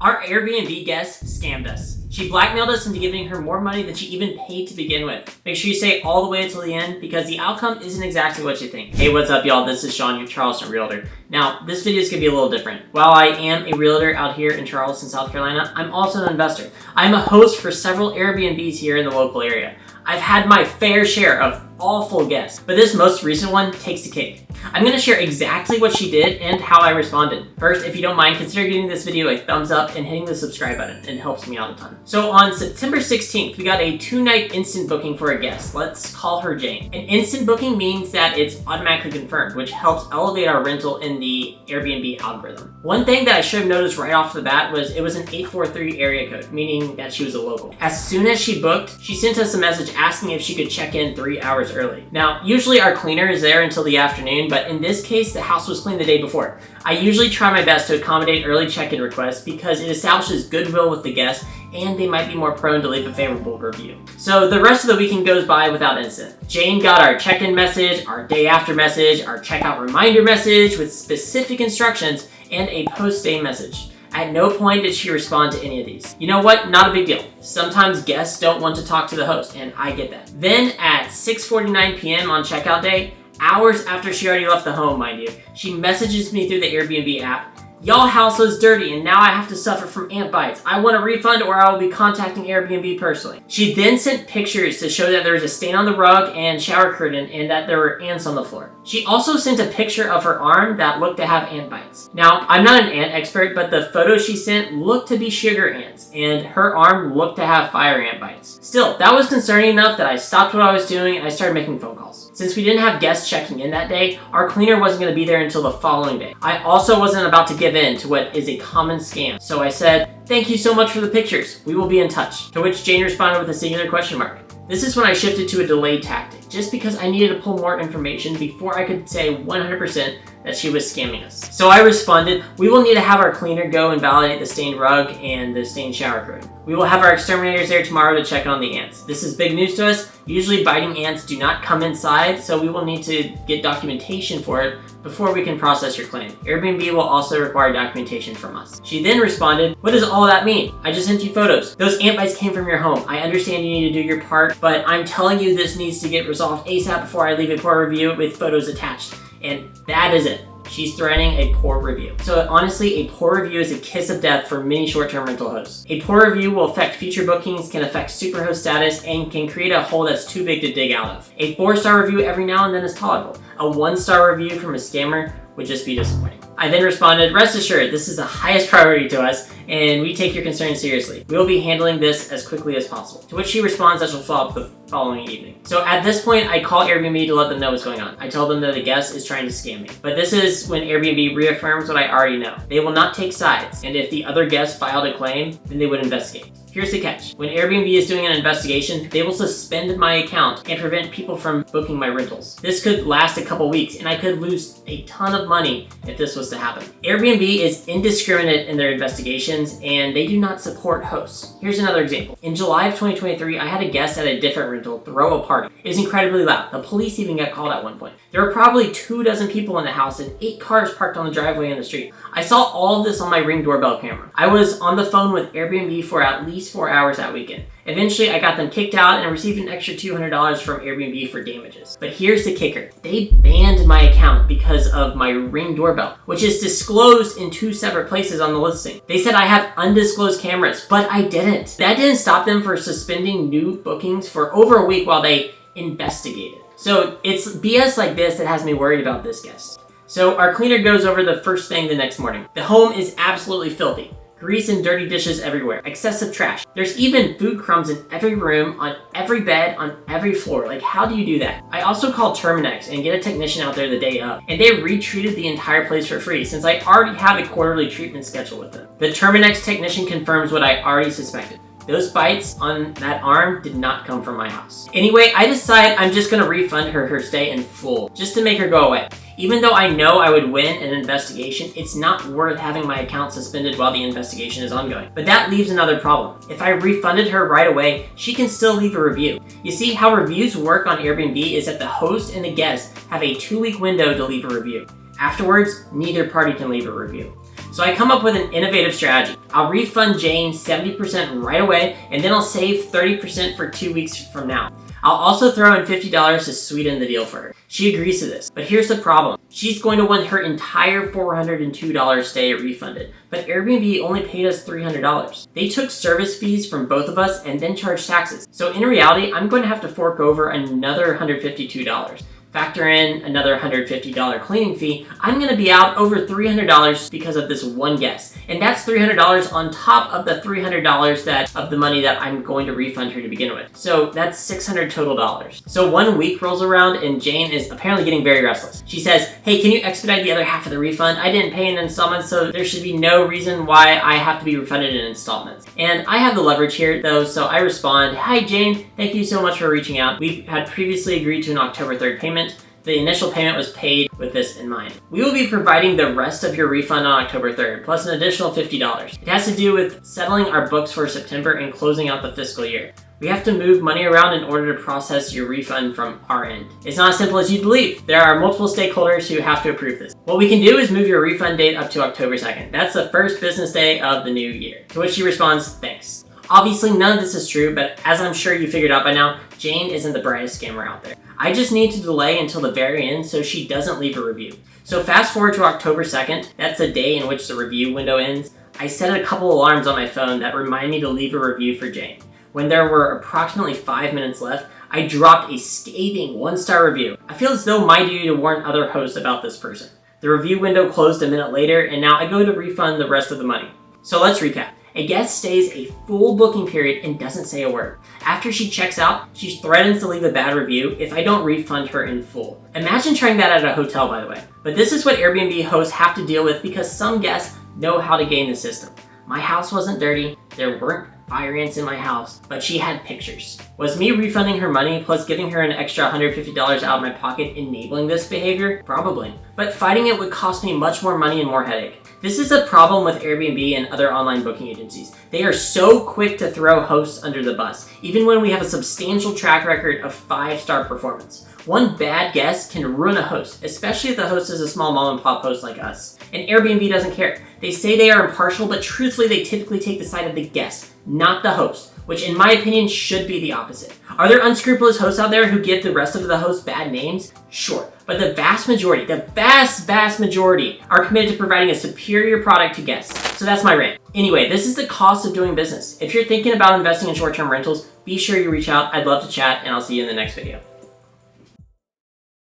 Our Airbnb guest scammed us. She blackmailed us into giving her more money than she even paid to begin with. Make sure you stay all the way until the end because the outcome isn't exactly what you think. Hey, what's up y'all? This is Sean, your Charleston realtor. Now, this video is going to be a little different. While I am a realtor out here in Charleston, South Carolina, I'm also an investor. I'm a host for several Airbnbs here in the local area. I've had my fair share of awful guests, but this most recent one takes the cake. I'm going to share exactly what she did and how I responded. First, if you don't mind, consider giving this video a thumbs up and hitting the subscribe button. It helps me out a ton. So on September 16th, we got a 2-night instant booking for a guest. Let's call her Jane. An instant booking means that it's automatically confirmed, which helps elevate our rental in the Airbnb algorithm. One thing that I should have noticed right off the bat was it was an 843 area code, meaning that she was a local. As soon as she booked, she sent us a message asking if she could check in 3 hours early. Now, usually our cleaner is there until the afternoon, but in this case, the house was cleaned the day before. I usually try my best to accommodate early check-in requests because it establishes goodwill with the guest and they might be more prone to leave a favorable review. So the rest of the weekend goes by without incident. Jane got our check-in message, our day after message, our checkout reminder message with specific instructions, and a post-stay message. At no point did she respond to any of these. You know what? Not a big deal. Sometimes guests don't want to talk to the host, and I get that. Then at 6:49 p.m. on checkout day, hours after she already left the home, mind you, she messages me through the Airbnb app. Y'all house was dirty and now I have to suffer from ant bites. I want a refund or I will be contacting Airbnb personally. She then sent pictures to show that there was a stain on the rug and shower curtain and that there were ants on the floor. She also sent a picture of her arm that looked to have ant bites. Now, I'm not an ant expert, but the photo she sent looked to be sugar ants and her arm looked to have fire ant bites. Still, that was concerning enough that I stopped what I was doing and I started making phone calls. Since we didn't have guests checking in that day, our cleaner wasn't going to be there until the following day. I also wasn't about to give in to what is a common scam, so I said, "Thank you so much for the pictures. We will be in touch." To which Jane responded with a singular question mark. This is when I shifted to a delayed tactic, just because I needed to pull more information before I could say 100% that she was scamming us. So I responded, "We will need to have our cleaner go and validate the stained rug and the stained shower curtain. We will have our exterminators there tomorrow to check on the ants. This is big news to us. Usually biting ants do not come inside, so we will need to get documentation for it before we can process your claim. Airbnb will also require documentation from us." She then responded, "What does all that mean? I just sent you photos. Those ant bites came from your home. I understand you need to do your part, but I'm telling you this needs to get resolved ASAP before I leave a poor review with photos attached." And that is it. She's threatening a poor review. So honestly, a poor review is a kiss of death for many short-term rental hosts. A poor review will affect future bookings, can affect superhost status, and can create a hole that's too big to dig out of. A 4-star review every now and then is tolerable. A 1-star review from a scammer would just be disappointing. I then responded, "Rest assured, this is the highest priority to us, and we take your concerns seriously. We will be handling this as quickly as possible." To which she responds that she'll follow up the following evening. So at this point, I call Airbnb to let them know what's going on. I tell them that the guest is trying to scam me. But this is when Airbnb reaffirms what I already know. They will not take sides, and if the other guest filed a claim, then they would investigate. Here's the catch. When Airbnb is doing an investigation, they will suspend my account and prevent people from booking my rentals. This could last a couple weeks, and I could lose a ton of money if this was to happen. Airbnb is indiscriminate in their investigations, and they do not support hosts. Here's another example. In July of 2023, I had a guest at a different rental throw a party. It was incredibly loud. The police even got called at one point. There were probably 24 people in the house and 8 cars parked on the driveway in the street. I saw all of this on my Ring doorbell camera. I was on the phone with Airbnb for at least 4 hours that weekend. Eventually, I got them kicked out and received an extra $200 from Airbnb for damages. But here's the kicker. They banned my account because of my Ring doorbell, which is disclosed in 2 separate places on the listing. They said I have undisclosed cameras, but I didn't. That didn't stop them from suspending new bookings for over a week while they investigated. So it's BS like this that has me worried about this guest. So our cleaner goes over the first thing the next morning. The home is absolutely filthy. Grease and dirty dishes everywhere, excessive trash. There's even food crumbs in every room, on every bed, on every floor. Like, how do you do that? I also called Terminex and get a technician out there the day of, and they retreated the entire place for free since I already have a quarterly treatment schedule with them. The Terminex technician confirms what I already suspected. Those bites on that arm did not come from my house. Anyway, I decide I'm just gonna refund her stay in full, just to make her go away. Even though I know I would win an investigation, it's not worth having my account suspended while the investigation is ongoing. But that leaves another problem. If I refunded her right away, she can still leave a review. You see, how reviews work on Airbnb is that the host and the guest have a 2-week window to leave a review. Afterwards, neither party can leave a review. So I come up with an innovative strategy. I'll refund Jane 70% right away, and then I'll save 30% for 2 weeks from now. I'll also throw in $50 to sweeten the deal for her. She agrees to this, but here's the problem. She's going to want her entire $402 stay refunded, but Airbnb only paid us $300. They took service fees from both of us and then charged taxes. So in reality, I'm going to have to fork over another $152. Factor in another $150 cleaning fee, I'm going to be out over $300 because of this one guest. And that's $300 on top of the $300 of the money that I'm going to refund her to begin with. So that's $600 total dollars. So 1 week rolls around and Jane is apparently getting very restless. She says, hey, can you expedite the other half of the refund? I didn't pay in installments, so there should be no reason why I have to be refunded in installments. And I have the leverage here though, so I respond, hi Jane, thank you so much for reaching out. We had previously agreed to an October 3rd payment. The initial payment was paid with this in mind. We will be providing the rest of your refund on October 3rd, plus an additional $50. It has to do with settling our books for September and closing out the fiscal year. We have to move money around in order to process your refund from our end. It's not as simple as you'd believe. There are multiple stakeholders who have to approve this. What we can do is move your refund date up to October 2nd. That's the first business day of the new year. To which she responds, thanks. Obviously, none of this is true, but as I'm sure you figured out by now, Jane isn't the brightest scammer out there. I just need to delay until the very end so she doesn't leave a review. So fast forward to October 2nd, that's the day in which the review window ends. I set a couple alarms on my phone that remind me to leave a review for Jane. When there were approximately 5 minutes left, I dropped a scathing 1-star review. I feel as though my duty to warn other hosts about this person. The review window closed a minute later, and now I go to refund the rest of the money. So let's recap. A guest stays a full booking period and doesn't say a word. After she checks out, she threatens to leave a bad review if I don't refund her in full. Imagine trying that at a hotel, by the way. But this is what Airbnb hosts have to deal with because some guests know how to game the system. My house wasn't dirty, there weren't fire ants in my house, but she had pictures. Was me refunding her money plus giving her an extra $150 out of my pocket enabling this behavior? Probably. But fighting it would cost me much more money and more headache. This is a problem with Airbnb and other online booking agencies. They are so quick to throw hosts under the bus, even when we have a substantial track record of 5-star performance. One bad guest can ruin a host, especially if the host is a small mom and pop host like us. And Airbnb doesn't care. They say they are impartial, but truthfully they typically take the side of the guest, not the host, which in my opinion should be the opposite. Are there unscrupulous hosts out there who give the rest of the hosts bad names? Sure, but the vast majority, vast majority are committed to providing a superior product to guests. So that's my rant. Anyway, this is the cost of doing business. If you're thinking about investing in short-term rentals, be sure you reach out. I'd love to chat, and I'll see you in the next video.